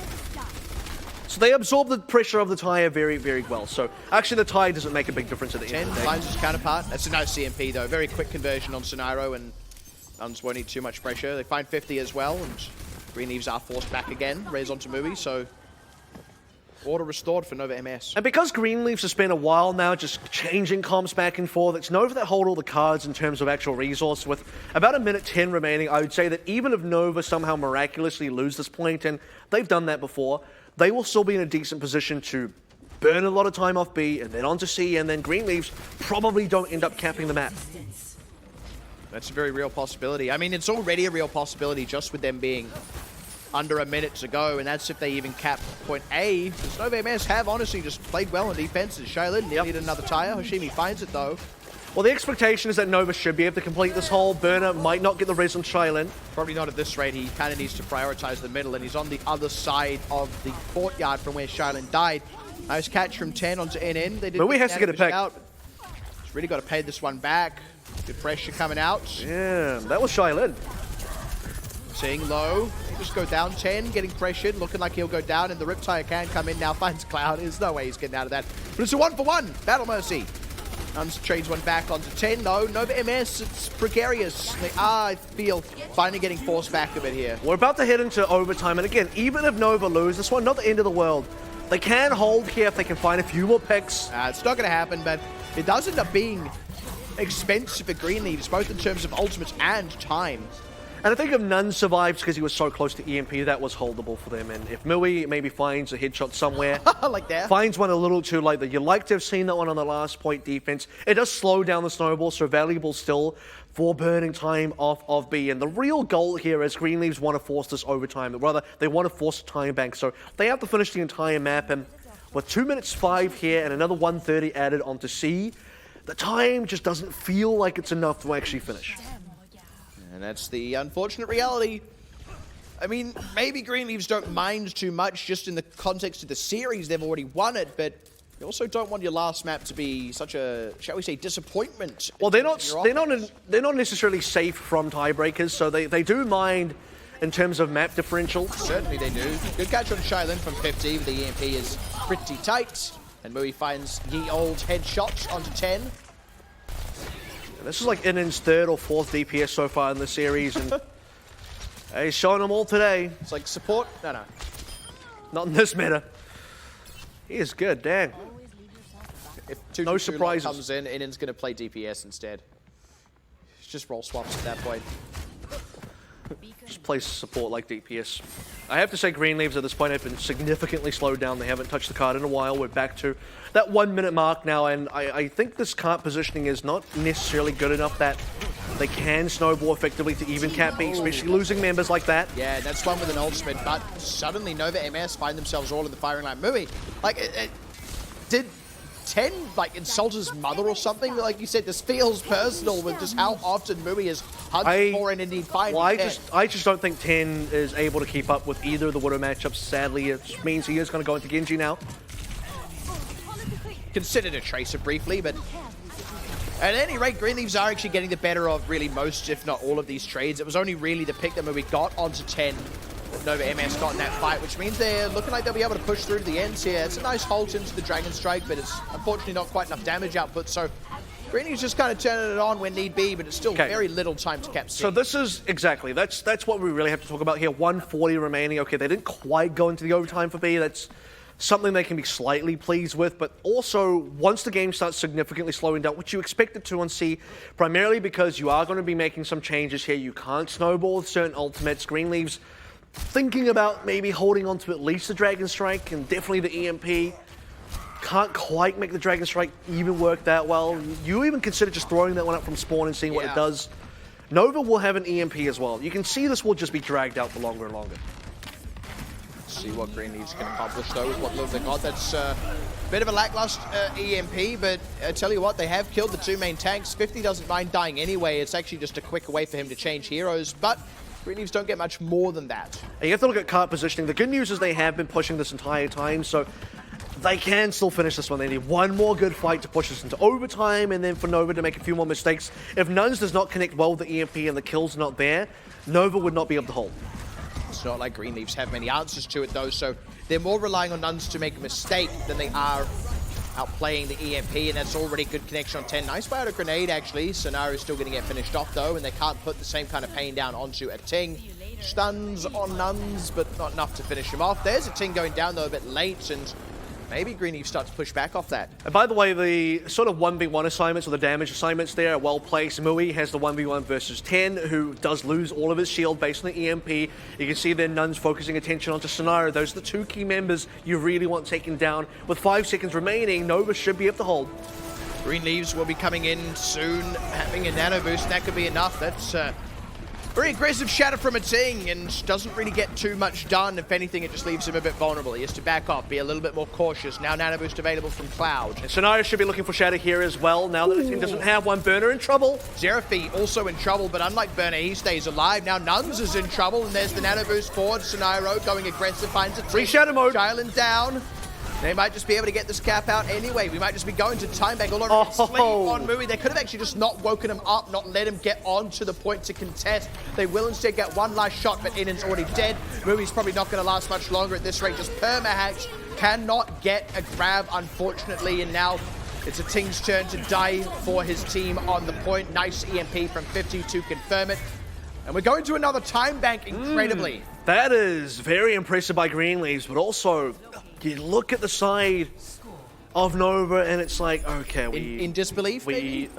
So they absorb the pressure of the tire very, very well. So actually the tire doesn't make a big difference at the end of the day. 10 finds his counterpart. That's a nice CMP though. Very quick conversion on Scenario, and Nuns won't need too much pressure. They find 50 as well, and Green Leaves are forced back again. Raise onto Mui, so order restored for Nova MS. And because Green Leaves has spent a while now just changing comps back and forth, it's Nova that hold all the cards in terms of actual resource. With about 1:10 remaining, I would say that even if Nova somehow miraculously lose this point, and they've done that before, they will still be in a decent position to burn a lot of time off B and then onto C, and then Green Leaves probably don't end up capping the map. That's a very real possibility. I mean, it's already a real possibility just with them being under a minute to go, and that's if they even cap point A. Because Nova MS have honestly just played well on defense. Shaolin needed another tire. Hashimi finds it though. Well, the expectation is that Nova should be able to complete this whole. Burner might not get the res on Shaolin. Probably not at this rate. He kind of needs to prioritize the middle, and he's on the other side of the courtyard from where Shaolin died. Nice catch from 10 onto NN. They did, but we has to get it back. He's really got to pay this one back. Good pressure coming out. Yeah, that was Shaolin. Seeing low. He just go down 10, getting pressured, looking like he'll go down, and the Riptire can come in now, finds Cloud. There's no way he's getting out of that. But it's a 1-for-1. Battle Mercy. Trades one back onto 10, though. Nova MS, it's precarious. They are, I feel, finally getting forced back a bit here. We're about to head into overtime, and again, even if Nova lose, this one, not the end of the world. They can hold here if they can find a few more picks. It's not going to happen, but it does end up being expensive for Green Leaves, both in terms of ultimates and time. And I think if none survives because he was so close to EMP, that was holdable for them. And if Mui maybe finds a headshot somewhere, like that. finds one a little too late, that you'd like to have seen that one on the last point defense. It does slow down the snowball, so valuable still for burning time off of B. And the real goal here is Green Leaves want to force this overtime. Rather, they want to force a time bank. So they have to finish the entire map. And with 2 minutes 5 here and another 1:30 added onto C, the time just doesn't feel like it's enough to actually finish. And that's the unfortunate reality. I mean, maybe Green Leaves don't mind too much just in the context of the series. They've already won it, but you also don't want your last map to be such a, shall we say, disappointment. Well, they're not necessarily safe from tiebreakers, so they do mind in terms of map differential. Certainly they do. Good catch on Shailin from 50, but the EMP is pretty tight. And Mui finds ye old headshot onto 10. This is like Innen's 3rd or 4th DPS so far in the series, and he's showing them all today. It's like support? No. Not in this meta. He is good, dang. If No surprises. comes in, Innen's going to play DPS instead. It's just roll swaps at that point. Just plays support like DPS. I have to say Green Leaves at this point have been significantly slowed down. They haven't touched the card in a while. We're back to that 1 minute mark now, and I think this cart positioning is not necessarily good enough that they can snowball effectively to even cap B, especially losing members like that. Yeah, that's one with an ultimate, but suddenly Nova MS find themselves all in the firing line. Mui, like, did 10 like insult his mother or something? Like you said, this feels personal with just how often Mui is hunted for and indeed finding. Well, I just don't think 10 is able to keep up with either of the Widow matchups. Sadly, it means he is going to go into Genji now. Considered a tracer briefly, but at any rate, Green Leaves are actually getting the better of really most, if not all, of these trades. It was only really the pick that Mui got onto 10 that Nova MS got in that fight, which means they're looking like they'll be able to push through to the ends here. It's a nice halt into the Dragon Strike, but it's unfortunately not quite enough damage output, so Green Leaves just kind of turning it on when need be, but it's still very little time to cap C. So this is exactly, that's what we really have to talk about here. 140 remaining. Okay, they didn't quite go into the overtime for B. That's something they can be slightly pleased with, but also once the game starts significantly slowing down, which you expect it to on C, primarily because you are going to be making some changes here. You can't snowball with certain ultimates. Green Leaves thinking about maybe holding on to at least the Dragon Strike and definitely the EMP. Can't quite make the Dragon Strike even work that well. You even consider just throwing that one up from spawn and seeing what it does. Nova will have an EMP as well. You can see this will just be dragged out for longer and longer. See what Green Leaves can accomplish though with what little they got. That's a bit of a lackluster EMP, but I tell you what, they have killed the 2 main tanks. 50 doesn't mind dying anyway. It's actually just a quick way for him to change heroes, but Green Leaves don't get much more than that. And you have to look at cart positioning. The good news is they have been pushing this entire time, so they can still finish this one. They need one more good fight to push this into overtime, and then for Nova to make a few more mistakes. If Nuns does not connect well with the EMP and the kill's not there, Nova would not be able to hold. It's not like Green Leaves have many answers to it though, so they're more relying on Nuns to make a mistake than they are outplaying the EMP, and that's already good connection on 10. Nice buy out a grenade actually. Sonario is still going to get finished off though, and they can't put the same kind of pain down onto a Ting. Stuns on Nuns, but not enough to finish him off. There's a Ting going down though a bit late, and maybe Green Leaves start to push back off that. And by the way, the sort of 1v1 assignments or the damage assignments there are well placed. Mui has the 1v1 versus 10, who does lose all of his shield based on the EMP. You can see their Nuns focusing attention onto Scenario. Those are the 2 key members you really want taken down. With 5 seconds remaining, Nova should be able to hold. Green Leaves will be coming in soon, having a nano boost. That could be enough. That's very aggressive shatter from a Ting, and doesn't really get too much done. If anything, it just leaves him a bit vulnerable. He has to back off, be a little bit more cautious. Now nano boost available from Cloud. And Scenario should be looking for shatter here as well. Now that the team doesn't have one, Burner in trouble. Xerafi also in trouble, but unlike Burner, he stays alive. Now Nuns is in trouble, and there's the nano boost forward. Scenario going aggressive, finds a Free shatter mode. Jylen down. They might just be able to get this cap out anyway. We might just be going to time bank. Although sleep on Mui. They could have actually just not woken him up, not let him get on to the point to contest. They will instead get one last shot, but Innen's already dead. Mui's probably not going to last much longer at this rate. Just perma-hacks. Cannot get a grab, unfortunately, and now it's a Ting's turn to die for his team on the point. Nice EMP from 50 to confirm it. And we're going to another time bank, incredibly. That is very impressive by Green Leaves, but also you look at the side of Nova and it's like, okay, in disbelief, maybe?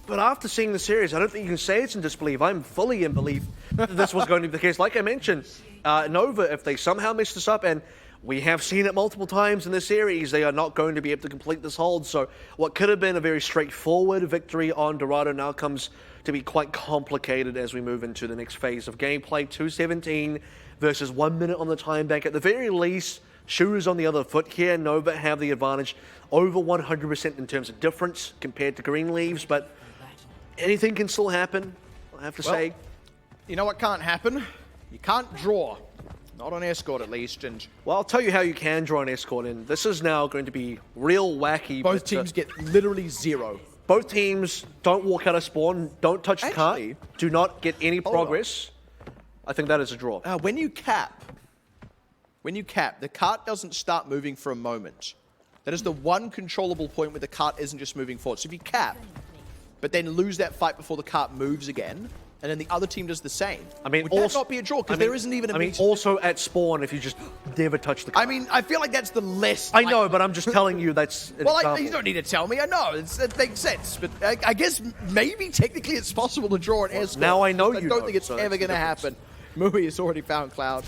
But after seeing the series, I don't think you can say it's in disbelief. I'm fully in belief that this was going to be the case. Like I mentioned, Nova, if they somehow mess this up, and we have seen it multiple times in this series, they are not going to be able to complete this hold. So what could have been a very straightforward victory on Dorado now comes to be quite complicated as we move into the next phase of gameplay. 2:17 versus 1 minute on the time bank. At the very least, shooters on the other foot here. Nova have the advantage over 100% in terms of difference compared to Green Leaves, but anything can still happen, I have to say. You know what can't happen? You can't draw. Not on Escort, at least. And Well, I'll tell you how you can draw an Escort in. This is now going to be real wacky. both teams get literally 0. Both teams don't walk out of spawn, don't touch the cart, Actually, do not get any on. progress. I think that is a draw. When you cap, the cart doesn't start moving for a moment. That is the one controllable point where the cart isn't just moving forward. So if you cap, but then lose that fight before the cart moves again, and then the other team does the same. I mean, would also, that not be a draw? Because there isn't even a meter. Also at spawn, if you just never touch the cart. I mean, I feel like that's the less. I know, but I'm just telling you that's an Well, example. you don't need to tell me. I know. It makes sense. But I guess maybe technically it's possible to draw an Escort. Now I know I you don't know, think it's so ever that's the going to happen. Mui has already found Cloud.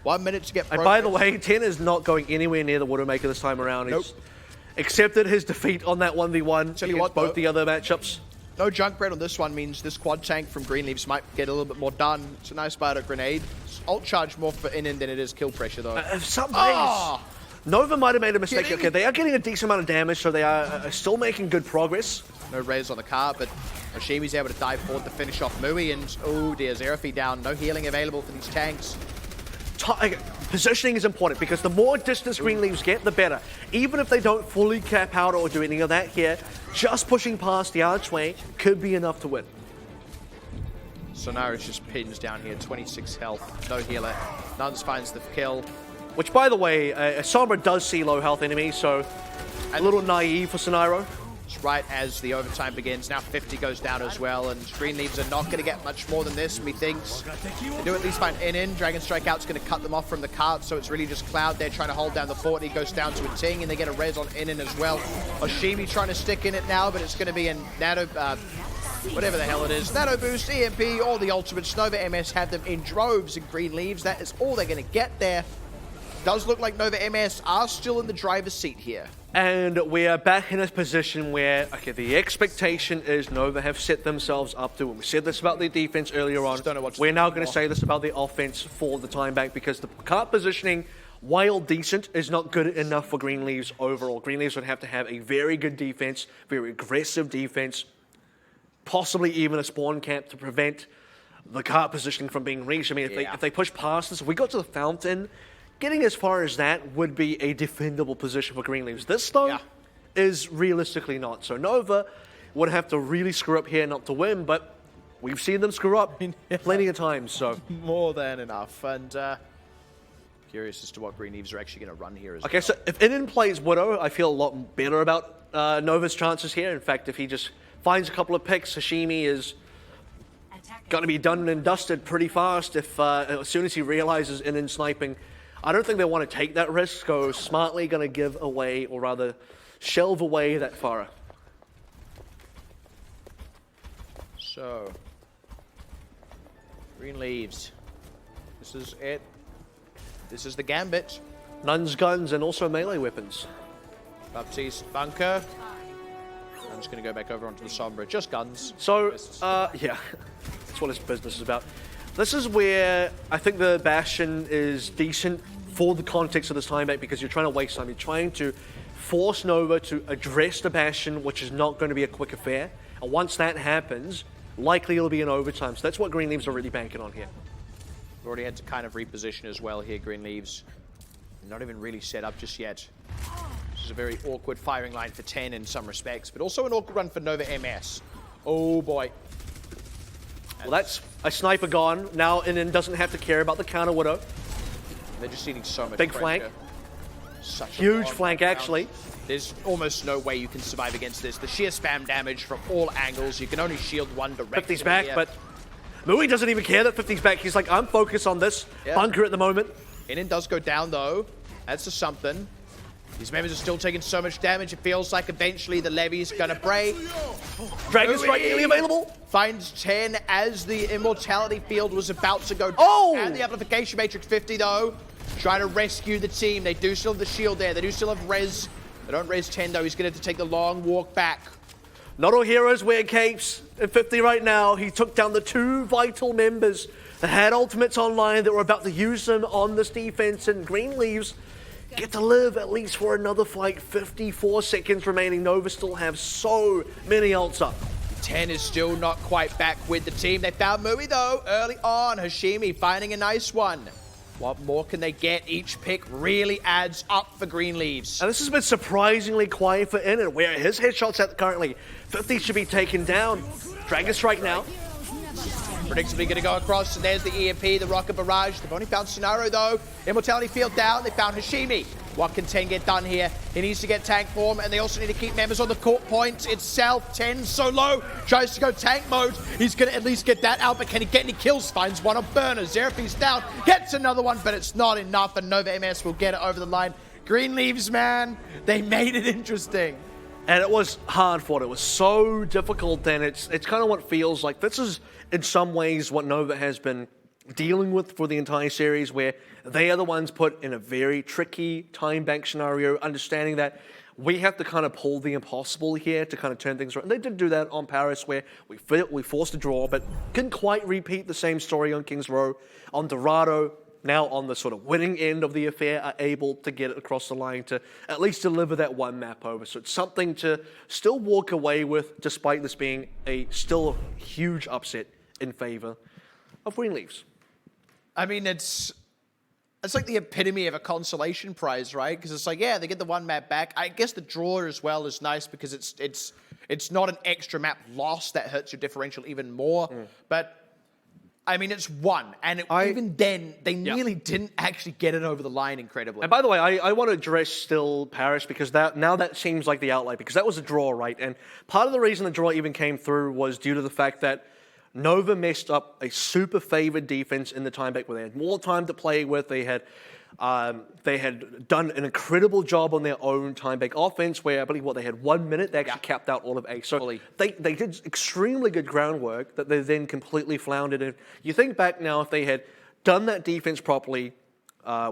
1 minute to get And by the way, 10 is not going anywhere near the Widowmaker this time around. Nope. He's accepted his defeat on that 1v1 Tell you against what, both though. the other matchups. No junk bread on this one means this quad tank from Green Leaves might get a little bit more done. It's a nice Biodot grenade. It's ult charge more for in than it is kill pressure, though. Some Ah! Nova might have made a mistake. Kidding? Okay, they are getting a decent amount of damage, so they are still making good progress. No res on the car, but Oshimi's able to dive forward to finish off Mui, and oh dear, Xerafi down. No healing available for these tanks. Positioning is important because the more distance Green Leaves get, the better. Even if they don't fully cap out or do any of that here, just pushing past the archway could be enough to win. Sonaris just pins down here, 26 health, no healer. Nuns finds the kill. Which, by the way, Sombra does see low health enemies, so a little naive for Sonairo. It's right as the overtime begins. Now 50 goes down as well, and Green Leaves are not going to get much more than this, methinks. They do at least find in. Dragon Strike Out's going to cut them off from the cart, so it's really just Cloud there trying to hold down the fort. He goes down to a Ting, and they get a res on in as well. Oshimi trying to stick in it now, but it's going to be a Nano, whatever the hell it is. Nano Boost, EMP, all the ultimates. Nova MS have them in droves in Green Leaves. That is all they're going to get there. Does look like Nova MS are still in the driver's seat here. And we are back in a position where, okay, the expectation is Nova have set themselves up to, and we said this about their defense earlier on, don't know what to we're do now going to anymore. say this about the offense for the time back, because the cart positioning, while decent, is not good enough for Green Leaves overall. Green Leaves would have to have a very good defense, very aggressive defense, possibly even a spawn camp to prevent the cart positioning from being reached. I mean, if they push past this, if we got to the fountain, getting as far as that would be a defendable position for Green Leaves. This, though, is realistically not. So Nova would have to really screw up here not to win, but we've seen them screw up plenty of times, so. More than enough. And curious as to what Green Leaves are actually going to run here as Okay, well. so if Inin plays Widow, I feel a lot better about Nova's chances here. In fact, if he just finds a couple of picks, Sashimi is going to be done and dusted pretty fast if as soon as he realizes Inin sniping. I don't think they want to take that risk, so smartly going to give away, or rather shelve away that Pharah. So, Green Leaves. This is it. This is the gambit. Nuns, guns, and also melee weapons. Baptiste bunker. I'm just going to go back over onto the Sombra. Just guns. So, yeah, that's what his business is about. This is where I think the Bastion is decent for the context of this time back, because you're trying to waste time. You're trying to force Nova to address the Bastion, which is not going to be a quick affair. And once that happens, likely it'll be an overtime. So that's what Green Leaves are really banking on here. We've already had to kind of reposition as well here, Green Leaves. Not even really set up just yet. This is a very awkward firing line for 10 in some respects, but also an awkward run for Nova MS. Oh boy. Well, that's a sniper gone. Now Inin doesn't have to care about the counter Widow. They're just needing so much Big pressure. flank. Such a Huge long flank, round. actually. There's almost no way you can survive against this. The sheer spam damage from all angles. You can only shield one directly. 50's back, here. but Mui doesn't even care that 50's back. He's like, I'm focused on this bunker at the moment. Inin does go down though. That's a something. These members are still taking so much damage, it feels like eventually the levy's gonna break. Dragon Strike nearly available. Finds 10 as the Immortality Field was about to go down. Oh! And the Amplification Matrix 50 though, trying to rescue the team. They do still have the shield there, they do still have res. They don't res 10 though, he's gonna have to take the long walk back. Not all heroes wear capes. At 50 right now, he took down the 2 vital members that had ultimates online that were about to use them on this defense, and Green Leaves get to live at least for another fight. 54 seconds remaining. Nova still have so many ults up. 10 is still not quite back with the team. They found Mui though early on. Hashimi finding a nice one. What more can they get? Each pick really adds up for Green Leaves. And this has been surprisingly quiet for Innan, where his headshots at currently 50 should be taken down. Dragon Strike now. Predictably going to go across, and there's the EMP, the Rocket Barrage. They've only found Sonaro though. Immortality Field down, they found Hashimi. What can 10 get done here? He needs to get tank form, and they also need to keep members on the court point itself. 10 so low, tries to go tank mode. He's going to at least get that out, but can he get any kills? Finds one on Burner. Xeraph's down, gets another one, but it's not enough, and Nova MS will get it over the line. Green Leaves, man, they made it interesting. And it was hard fought. It was so difficult, and it's kind of what feels like. This is, in some ways, what Nova has been dealing with for the entire series, where they are the ones put in a very tricky time bank scenario, understanding that we have to kind of pull the impossible here to kind of turn things around. And they did do that on Paris, where we forced a draw, but couldn't quite repeat the same story on Kings Row. On Dorado, now on the sort of winning end of the affair, are able to get it across the line to at least deliver that one map over. So it's something to still walk away with, despite this being a still huge upset in favor of Green Leaves. I mean, it's like the epitome of a consolation prize, right? Because it's like, yeah, they get the one map back. I guess the draw as well is nice because it's not an extra map loss that hurts your differential even more. But I mean, it's one, and even then, they nearly didn't actually get it over the line incredibly. And by the way, I want to address still Paris, because now that seems like the outlier, because that was a draw, right? And part of the reason the draw even came through was due to the fact that Nova messed up a super favored defense in the time back where they had more time to play with. They had done an incredible job on their own time back offense, where I believe they had 1 minute. They actually capped out all of A. So they did extremely good groundwork that they then completely floundered. And you think back now, if they had done that defense properly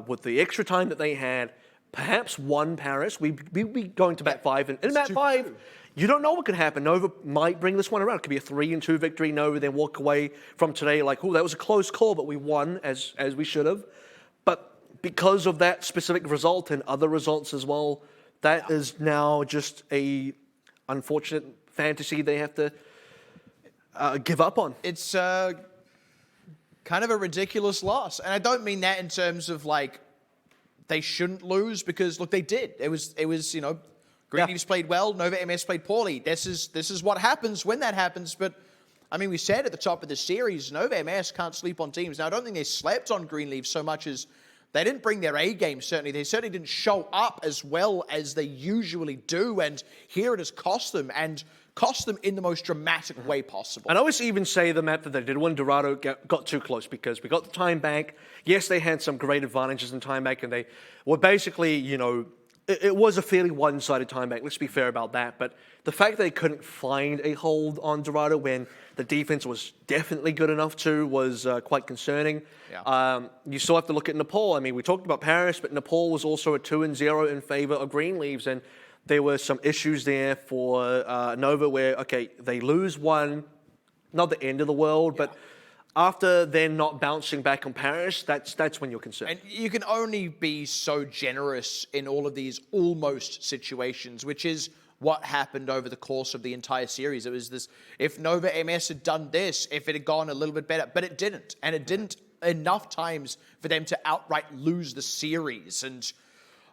with the extra time that they had, perhaps won Paris, we'd be going to map 5. And in map 5, you don't know what could happen. Nova might bring this one around. It could be a 3-2 victory. Nova then walk away from today like, oh, that was a close call, but we won as we should have. But because of that specific result and other results as well, that is now just a unfortunate fantasy they have to give up on. It's kind of a ridiculous loss. And I don't mean that in terms of like they shouldn't lose, because look, they did. It was you know, Green Leaves played well, Nova MS played poorly. This is what happens when that happens. But I mean, we said at the top of the series, Nova MS can't sleep on teams. Now, I don't think they slept on Green Leaves so much as they didn't bring their A game, certainly. They certainly didn't show up as well as they usually do. And here it has cost them, and cost them in the most dramatic way possible. And I always even say the map that they did when Dorado got too close, because we got the time bank. Yes, they had some great advantages in time bank, and they were basically, you know, it was a fairly one-sided time bank. Let's be fair about that. But the fact that they couldn't find a hold on Dorado when the defense was definitely good enough to was quite concerning. You still have to look at Nepal. I mean, we talked about Paris, but Nepal was also a 2-0 in favor of Green Leaves, and there were some issues there for Nova where, okay, they lose one, not the end of the world, but after they're not bouncing back on Paris, that's when you're concerned. And you can only be so generous in all of these almost situations, which is what happened over the course of the entire series. It was this, if Nova MS had done this, if it had gone a little bit better, but it didn't. And it didn't enough times for them to outright lose the series. And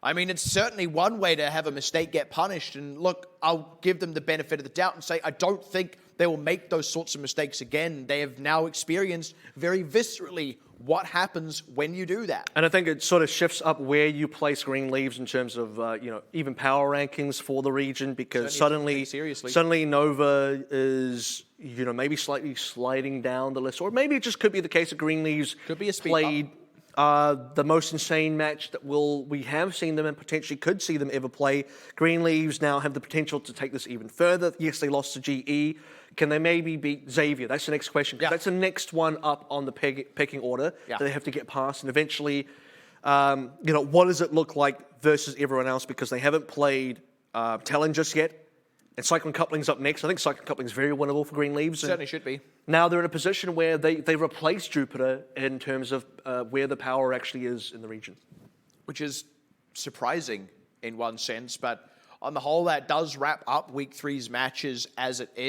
I mean, it's certainly one way to have a mistake get punished. And look, I'll give them the benefit of the doubt and say, I don't think they will make those sorts of mistakes again. They have now experienced very viscerally what happens when you do that. And I think it sort of shifts up where you place Green Leaves in terms of, you know, even power rankings for the region, because suddenly Nova is, you know, maybe slightly sliding down the list. Or maybe it just could be the case that Green Leaves could be a speed played bump. The most insane match that we have seen them and potentially could see them ever play. Greenleaves now have the potential to take this even further. Yes, they lost to GE. Can they maybe beat Xavier? That's the next question. Yeah. That's the next one up on the pecking order Yeah. that they have to get past. And eventually, what does it look like versus everyone else? Because they haven't played Talon just yet. And Cyclone Coupling's up next. I think Cyclone Coupling's very winnable for Greenleaves. Certainly should be. Now they're in a position where they replace Jupiter in terms of where the power actually is in the region. Which is surprising in one sense, but on the whole, that does wrap up Week 3's matches as it is.